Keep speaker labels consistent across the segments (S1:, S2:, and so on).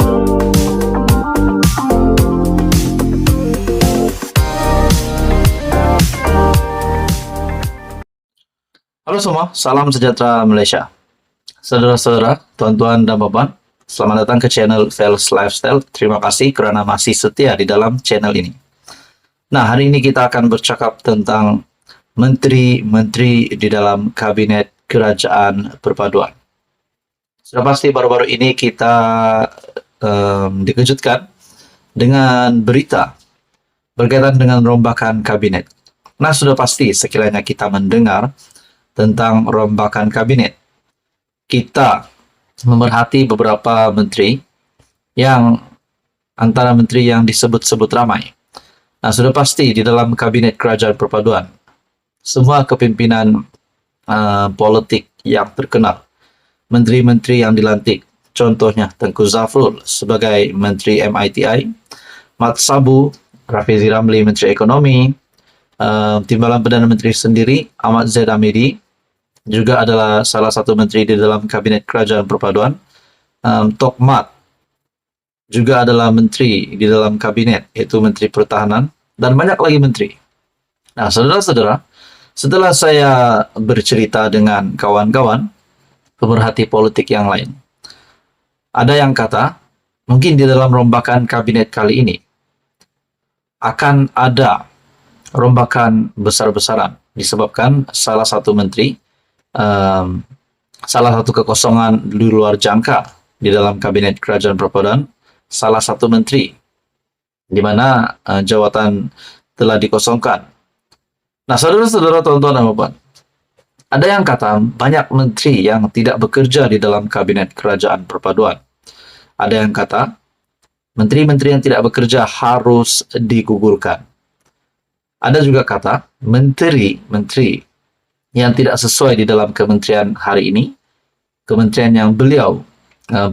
S1: Halo semua, salam sejahtera Malaysia. Saudara-saudara, tuan-tuan dan puan, selamat datang ke channel Fels Lifestyle. Terima kasih kerana masih setia di dalam channel ini. Nah, hari ini kita akan bercakap tentang menteri-menteri di dalam Kabinet Kerajaan Perpaduan. Sudah pasti baru-baru ini kita dikejutkan dengan berita berkaitan dengan rombakan kabinet. Nah, sudah pasti sekiranya kita mendengar tentang rombakan kabinet, kita memerhati beberapa menteri yang antara menteri yang disebut-sebut ramai. Nah, sudah pasti di dalam Kabinet Kerajaan Perpaduan, semua kepimpinan politik yang terkenal, menteri-menteri yang dilantik, contohnya Tengku Zafrul sebagai Menteri MITI, Mat Sabu, Rafizi Ramli Menteri Ekonomi, Timbalan Perdana Menteri sendiri, Ahmad Zaid Hamidi, juga adalah salah satu menteri di dalam Kabinet Kerajaan Perpaduan. Tok Mat juga adalah menteri di dalam kabinet, yaitu Menteri Pertahanan, dan banyak lagi menteri. Nah, saudara-saudara, setelah saya bercerita dengan kawan-kawan pemerhati politik yang lain, ada yang kata, mungkin di dalam rombakan kabinet kali ini akan ada rombakan besar-besaran disebabkan salah satu menteri, salah satu kekosongan di luar jangka di dalam Kabinet Kerajaan Perpaduan, salah satu menteri di mana jawatan telah dikosongkan. Nah, saudara-saudara, tuan-tuan dan puan, ada yang kata banyak menteri yang tidak bekerja di dalam Kabinet Kerajaan Perpaduan. Ada yang kata menteri-menteri yang tidak bekerja harus digugurkan. Ada juga kata menteri-menteri yang tidak sesuai di dalam kementerian hari ini, kementerian yang beliau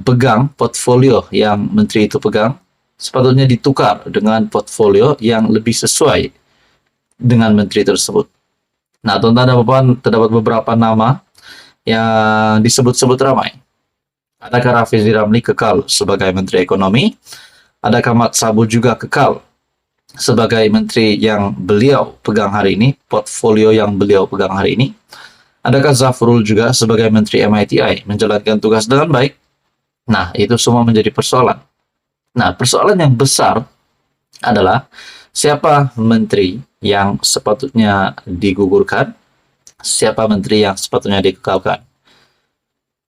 S1: pegang, portfolio yang menteri itu pegang, sepatutnya ditukar dengan portfolio yang lebih sesuai dengan menteri tersebut. Nah, tuan-tuan dan puan, terdapat beberapa nama yang disebut-sebut ramai. Adakah Rafizi Ramli kekal sebagai Menteri Ekonomi? Adakah Mat Sabu juga kekal sebagai menteri yang beliau pegang hari ini, portfolio yang beliau pegang hari ini? Adakah Zafrul juga sebagai menteri MITI menjalankan tugas dengan baik? Nah, itu semua menjadi persoalan. Nah, persoalan yang besar adalah siapa menteri yang sepatutnya digugurkan, siapa menteri yang sepatutnya dikekalkan.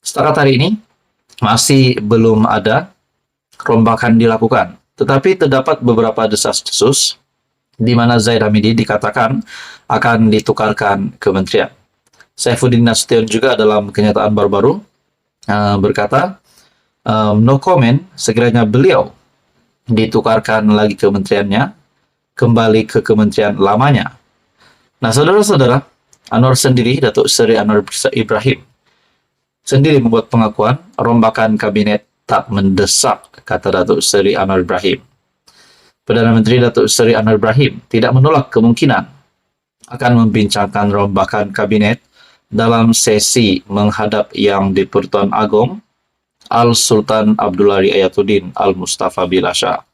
S1: Setakat hari ini masih belum ada rombakan dilakukan. Tetapi terdapat beberapa desas-desus di mana Zaid Hamidi dikatakan akan ditukarkan kementerian. Saifuddin Nasution juga dalam kenyataan baru-baru berkata, no comment sekiranya beliau ditukarkan lagi kementeriannya, kembali ke kementerian lamanya. Nah, saudara-saudara, Anwar sendiri, Datuk Seri Anwar Ibrahim, sendiri membuat pengakuan rombakan kabinet tak mendesak, kata Datuk Seri Anwar Ibrahim. Perdana Menteri Datuk Seri Anwar Ibrahim tidak menolak kemungkinan akan membincangkan rombakan kabinet dalam sesi menghadap Yang di-Pertuan Agong Al-Sultan Abdullah Riayatuddin Al-Mustafa Bilasha.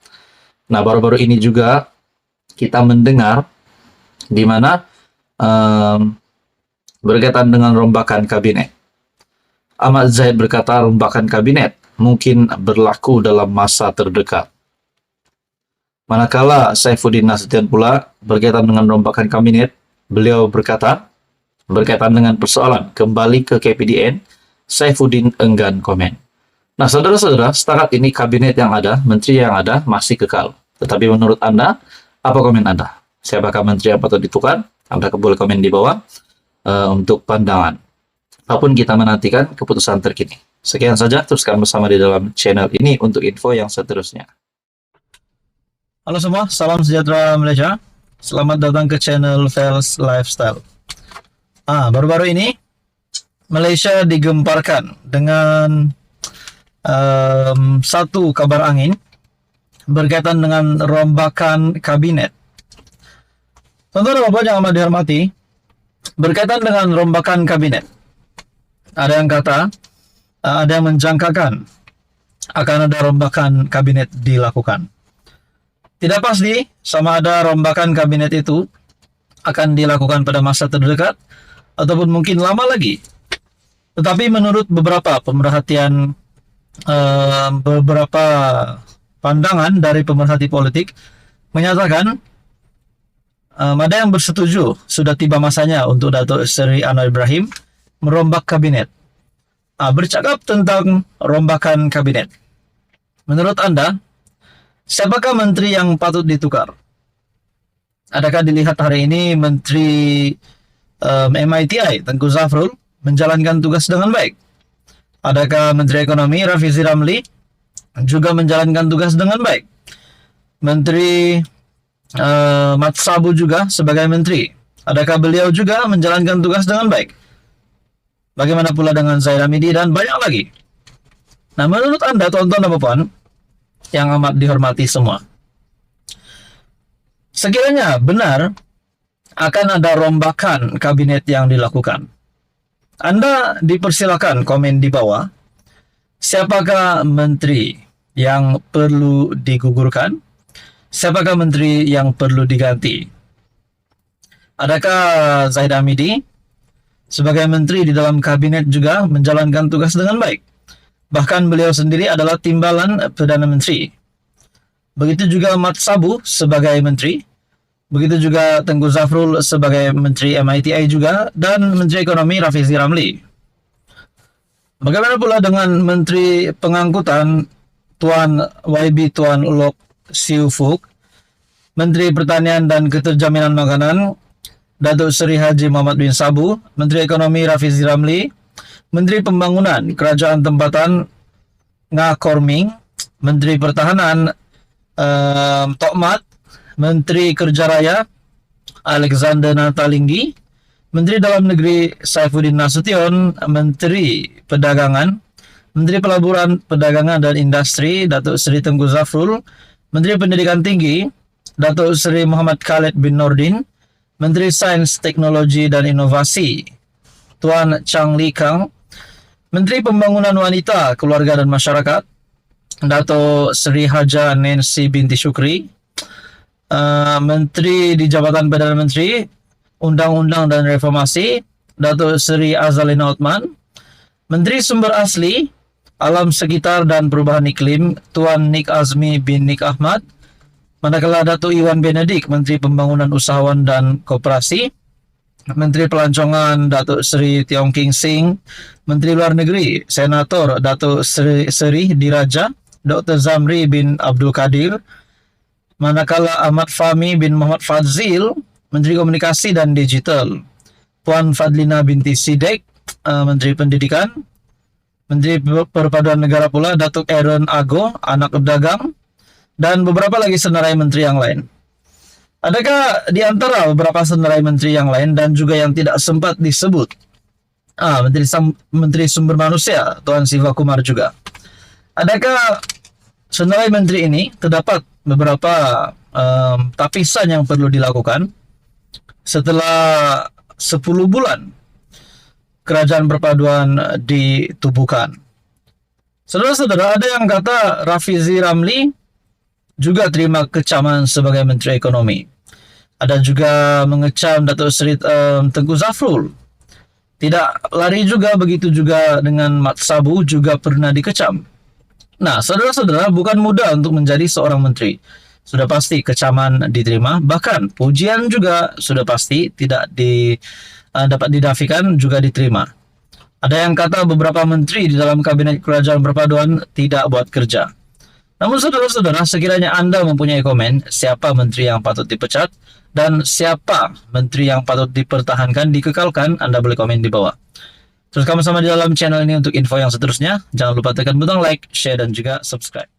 S1: Nah, baru-baru ini juga kita mendengar di mana berkaitan dengan rombakan kabinet. Ahmad Zaid berkata rombakan kabinet mungkin berlaku dalam masa terdekat. Manakala Saifuddin Nasution pula berkaitan dengan rombakan kabinet, beliau berkata berkaitan dengan persoalan kembali ke KPDN, Saifuddin enggan komen. Nah, saudara-saudara, setakat ini kabinet yang ada, menteri yang ada masih kekal. Tetapi menurut Anda, apa komen Anda? Siapakah menteri yang patut ditukar? Anda boleh komen di bawah untuk pandangan. Apapun kita menantikan keputusan terkini. Sekian saja, teruskan bersama di dalam channel ini untuk info yang seterusnya. Halo semua, salam sejahtera Malaysia. Selamat datang ke channel Fels Lifestyle. Baru-baru ini Malaysia digemparkan dengan satu kabar angin berkaitan dengan rombakan kabinet. Tuan-tuan dan puan yang amat dihormati, berkaitan dengan rombakan kabinet, ada yang kata, ada yang menjangkakan akan ada rombakan kabinet dilakukan. Tidak pasti sama ada rombakan kabinet itu akan dilakukan pada masa terdekat ataupun mungkin lama lagi. Tetapi menurut beberapa pemerhatian, beberapa pandangan dari pemerhati politik menyatakan ada yang bersetuju sudah tiba masanya untuk Datuk Seri Anwar Ibrahim merombak kabinet. Bercakap tentang rombakan kabinet, menurut Anda, siapakah menteri yang patut ditukar? Adakah dilihat hari ini Menteri MITI Tengku Zafrul menjalankan tugas dengan baik? Adakah Menteri Ekonomi Rafizi Ramli juga menjalankan tugas dengan baik? Menteri Mat Sabu juga sebagai menteri, adakah beliau juga menjalankan tugas dengan baik? Bagaimana pula dengan Zaid Hamidi dan banyak lagi? Nah, menurut Anda, tuan-tuan dan puan yang amat dihormati semua, sekiranya benar akan ada rombakan kabinet yang dilakukan, Anda dipersilakan komen di bawah, siapakah menteri yang perlu digugurkan? Siapakah menteri yang perlu diganti? Adakah Zaid Hamidi sebagai menteri di dalam kabinet juga menjalankan tugas dengan baik? Bahkan beliau sendiri adalah timbalan Perdana Menteri. Begitu juga Mat Sabu sebagai menteri. Begitu juga Tengku Zafrul sebagai menteri MITI juga. Dan Menteri Ekonomi Rafizi Ramli. Bagaimana pula dengan Menteri Pengangkutan Tuan YB Tuan Lok Siu Fuk, Menteri Pertanian dan Keterjaminan Makanan Datuk Seri Haji Muhammad bin Sabu, Menteri Ekonomi Rafizi Ramli, Menteri Pembangunan Kerajaan Tempatan Ngah Korming, Menteri Pertahanan Tokmat, Menteri Kerja Raya Alexander Natalinggi, Menteri Dalam Negeri Saifuddin Nasution, Menteri Perdagangan, Menteri Pelaburan Perdagangan dan Industri Datuk Seri Tengku Zafrul, Menteri Pendidikan Tinggi Datuk Seri Muhammad Khalid bin Nordin, Menteri Sains, Teknologi dan Inovasi Tuan Chang Li Kang, Menteri Pembangunan Wanita, Keluarga dan Masyarakat Datuk Seri Haja Nancy binti Syukri, Menteri di Jabatan Perdana Menteri Undang-Undang dan Reformasi Datuk Seri Azalina Othman, Menteri Sumber Asli, Alam Sekitar dan Perubahan Iklim Tuan Nik Azmi bin Nik Ahmad, manakala Datuk Iwan Benedik Menteri Pembangunan Usahawan dan Koperasi, Menteri Pelancongan Datuk Seri Tiong King Sing, Menteri Luar Negeri Senator Datuk Seri Diraja Dr. Zamri bin Abdul Kadir, manakala Ahmad Fahmi bin Muhammad Fadzil Menteri Komunikasi dan Digital, Puan Fadlina binti Sidek Menteri Pendidikan, Menteri Perpaduan Negara pula Datuk Aaron Ago, anak pedagang, dan beberapa lagi senarai menteri yang lain. Adakah di antara beberapa senarai menteri yang lain dan juga yang tidak sempat disebut, Menteri Sumber Manusia Tuan Siva Kumar juga? Adakah senarai menteri ini terdapat beberapa tapisan yang perlu dilakukan setelah 10 bulan kerajaan perpaduan ditubuhkan? Saudara-saudara, ada yang kata Rafizi Ramli juga terima kecaman sebagai Menteri Ekonomi. Ada juga mengecam Datuk Seri Tengku Zafrul. Tidak lari juga, begitu juga dengan Mat Sabu juga pernah dikecam. Nah, saudara-saudara, bukan mudah untuk menjadi seorang menteri. Sudah pasti kecaman diterima, bahkan pujian juga sudah pasti tidak dapat dinafikan juga diterima. Ada yang kata beberapa menteri di dalam kabinet kerajaan perpaduan tidak buat kerja. Namun saudara-saudara, sekiranya Anda mempunyai komen siapa menteri yang patut dipecat dan siapa menteri yang patut dipertahankan, dikekalkan, Anda boleh komen di bawah. Terus sama-sama di dalam channel ini untuk info yang seterusnya. Jangan lupa tekan butang like, share, dan juga subscribe.